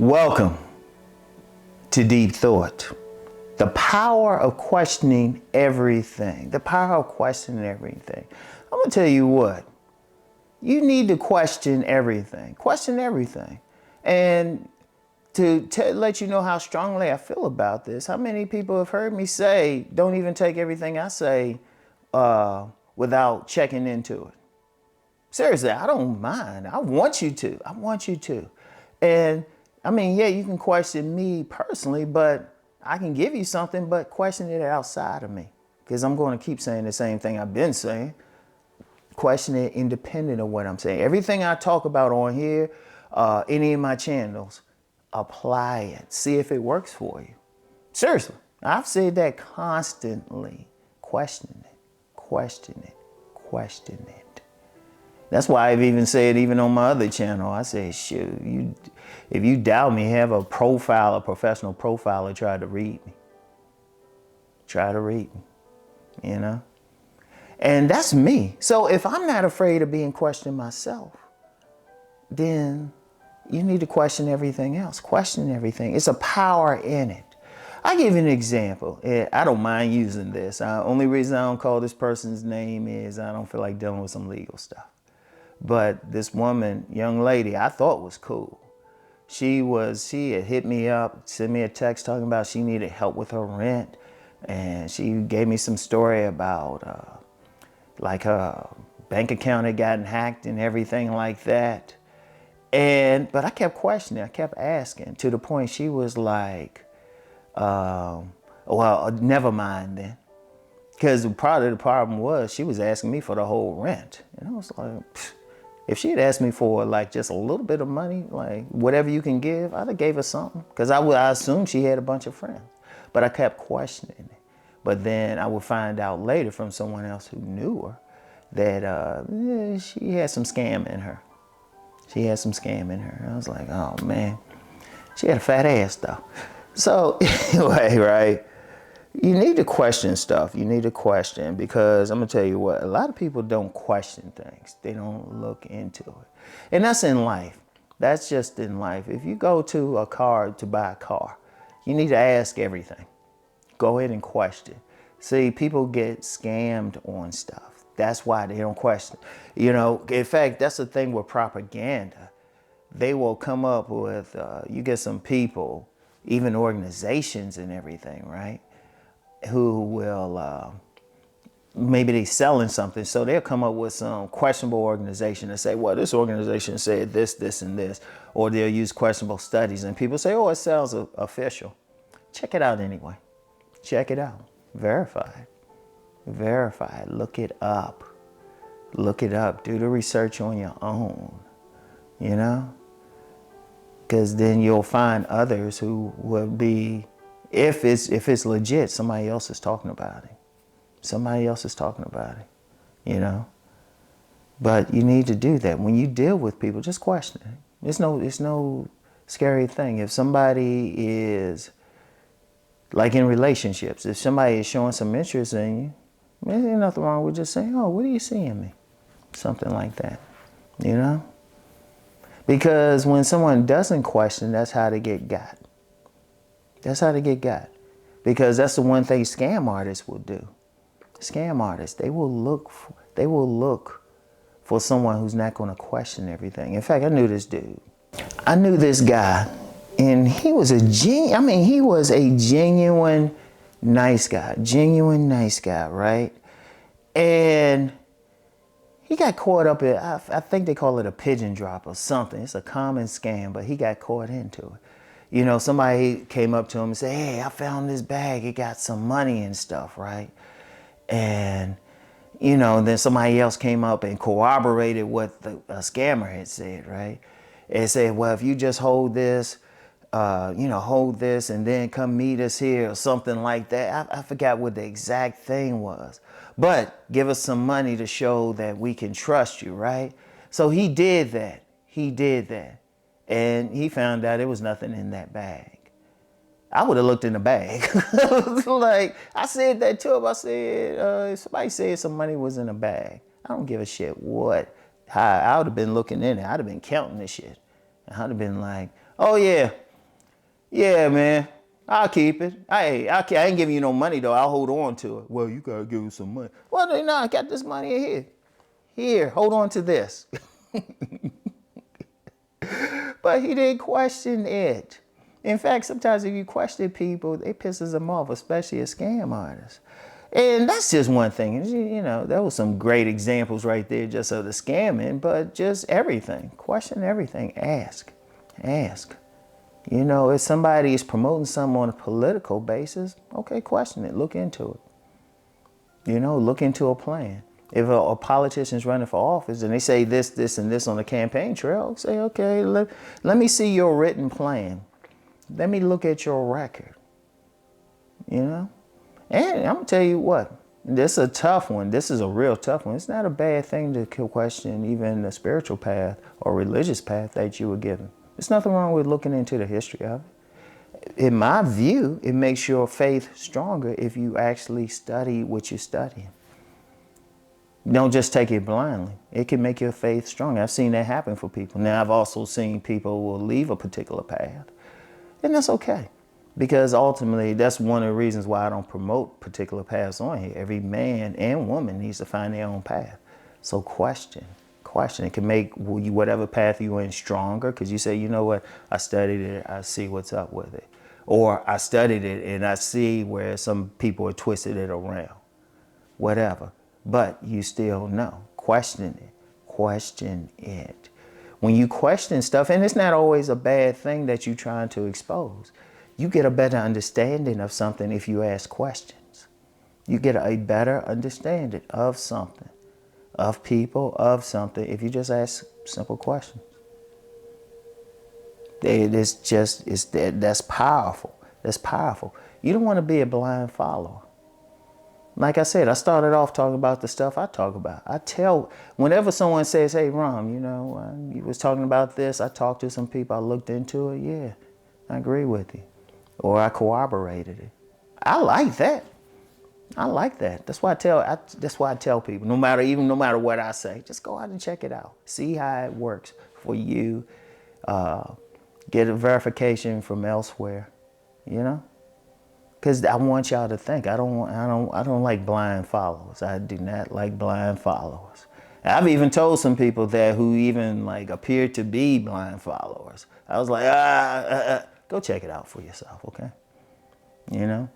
Welcome to Deep Thought. The power of questioning everything. The power of questioning everything. I'm going to tell you what. You need to question everything. Question everything. And to let you know how strongly I feel about this, how many people have heard me say, don't even take everything I say without checking into it. Seriously, I don't mind. I want you to. I want you to. And I mean, yeah, you can question me personally, but I can give you something, but question it outside of me. Because I'm going to keep saying the same thing I've been saying. Question it independent of what I'm saying. Everything I talk about on here, any of my channels, apply it. See if it works for you. Seriously, I've said that constantly. Question it, question it, question it. That's why I've even said, even on my other channel, I say, shoot, if you doubt me, have a profile, a professional profiler try to read me. Try to read me, you know? And that's me. So if I'm not afraid of being questioned myself, then you need to question everything else. Question everything. It's a power in it. I'll give you an example. I don't mind using this. Only reason I don't call this person's name is I don't feel like dealing with some legal stuff. But this woman, young lady, I thought was cool. She had hit me up, sent me a text talking about she needed help with her rent. And she gave me some story about like her bank account had gotten hacked and everything like that. But I kept questioning, I kept asking to the point she was like, well, never mind then. Because part of the problem was she was asking me for the whole rent. And I was like, if she had asked me for like just a little bit of money, like whatever you can give, I'd have gave her something. Because I assumed she had a bunch of friends. But I kept questioning it. But then I would find out later from someone else who knew her that she had some scam in her. She had some scam in her. I was like, oh man, she had a fat ass though. So anyway, right? You need to question stuff. You need to question, because I'm gonna tell you what, a lot of people don't question things. They don't look into it. And that's in life. That's just in life. If you go to a car to buy a car, you need to ask everything. Go ahead and question. See, people get scammed on stuff. That's why they don't question. You know, in fact, that's the thing with propaganda. They will come up with, you get some people, even organizations and everything, right? Who will, maybe they selling something, so they'll come up with some questionable organization and say, well, this organization said this, this, and this, or they'll use questionable studies, and people say, oh, it sounds official. Check it out anyway. Check it out. Verify it. Verify it. Look it up. Look it up. Do the research on your own, you know? Because then you'll find others who will be, if it's legit, somebody else is talking about it. Somebody else is talking about it, you know? But you need to do that. When you deal with people, just question it. It's no scary thing. If somebody is, like in relationships, if somebody is showing some interest in you, there's nothing wrong with just saying, oh, what do you see in me? Something like that, you know? Because when someone doesn't question, that's how they get got. That's how they get got. Because that's the one thing scam artists will do. Scam artists, they will look for someone who's not going to question everything. In fact, I knew this dude. I knew this guy, and he was he was a genuine nice guy. Genuine nice guy, right? And he got caught up in, I think they call it a pigeon drop or something. It's a common scam, but he got caught into it. You know, somebody came up to him and said, hey, I found this bag. It got some money and stuff, right? And, you know, then somebody else came up and corroborated what a scammer had said, right? And said, well, if you just hold this, hold this and then come meet us here or something like that. I forgot what the exact thing was. But give us some money to show that we can trust you, right? So he did that. He did that. And he found out there was nothing in that bag. I would have looked in the bag. Like, I said that to him. I said, somebody said some money was in a bag. I don't give a shit what. I would have been looking in it. I'd have been counting this shit. I'd have been like, oh yeah, Yeah, man. I'll keep it. I ain't giving you no money though. I'll hold on to it. Well, you gotta give us some money. Well, no, I got this money in here. Here, hold on to this. But he didn't question it. In fact, sometimes if you question people, it pisses them off, especially a scam artist. And that's just one thing. You know, there was some great examples right there just of the scamming, but just everything. Question everything. Ask. Ask. You know, if somebody is promoting something on a political basis, okay, question it. Look into it. You know, look into a plan. If a politician's running for office and they say this, this, and this on the campaign trail, say, okay, let me see your written plan. Let me look at your record. You know? And I'm going to tell you what, this is a tough one. This is a real tough one. It's not a bad thing to question even the spiritual path or religious path that you were given. There's nothing wrong with looking into the history of it. In my view, it makes your faith stronger if you actually study what you're studying. Don't just take it blindly. It can make your faith stronger. I've seen that happen for people. Now, I've also seen people will leave a particular path, and that's okay. Because ultimately, that's one of the reasons why I don't promote particular paths on here. Every man and woman needs to find their own path. So question. It can make whatever path you're in stronger, because you say, you know what, I studied it, I see what's up with it. Or I studied it and I see where some people are twisted it around. Whatever. But you still know. Question it. Question it. When you question stuff, and it's not always a bad thing that you're trying to expose, you get a better understanding of something if you ask questions. You get a better understanding of something, of people, of something, if you just ask simple questions. That's powerful. That's powerful. You don't want to be a blind follower. Like I said, I started off talking about the stuff I talk about. I tell, whenever someone says, hey, Rom, you know, you was talking about this, I talked to some people, I looked into it, yeah, I agree with you. Or I corroborated it. I like that. I like that. That's why I tell people, no matter what I say, just go out and check it out. See how it works for you. Get a verification from elsewhere, you know? Because I want y'all to think. I don't like blind followers. I do not like blind followers. I've even told some people that who even like appear to be blind followers. I was like, go check it out for yourself, okay? You know?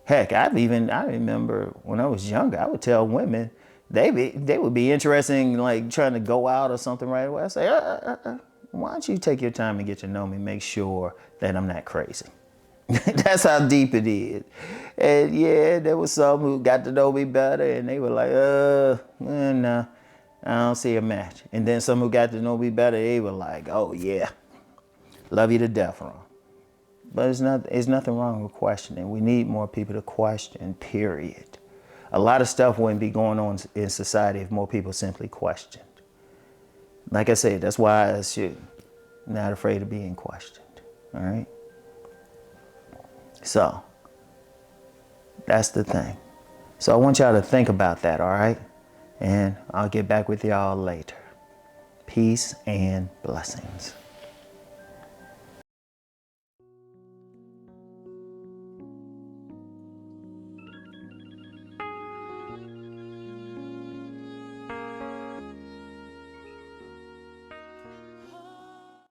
Heck, I remember when I was younger, I would tell women they would be interested in like trying to go out or something right away. I say, why don't you take your time and get to know me, make sure that I'm not crazy. That's how deep it is. And yeah, there was some who got to know me better and they were like, no, I don't see a match. And then some who got to know me better, they were like, oh yeah, love you to death, Ron. But there's nothing wrong with questioning. We need more people to question, period. A lot of stuff wouldn't be going on in society if more people simply questioned. Like I said, that's why I should not afraid of being questioned, all right? So, that's the thing. So I want y'all to think about that, all right? And I'll get back with y'all later. Peace and blessings.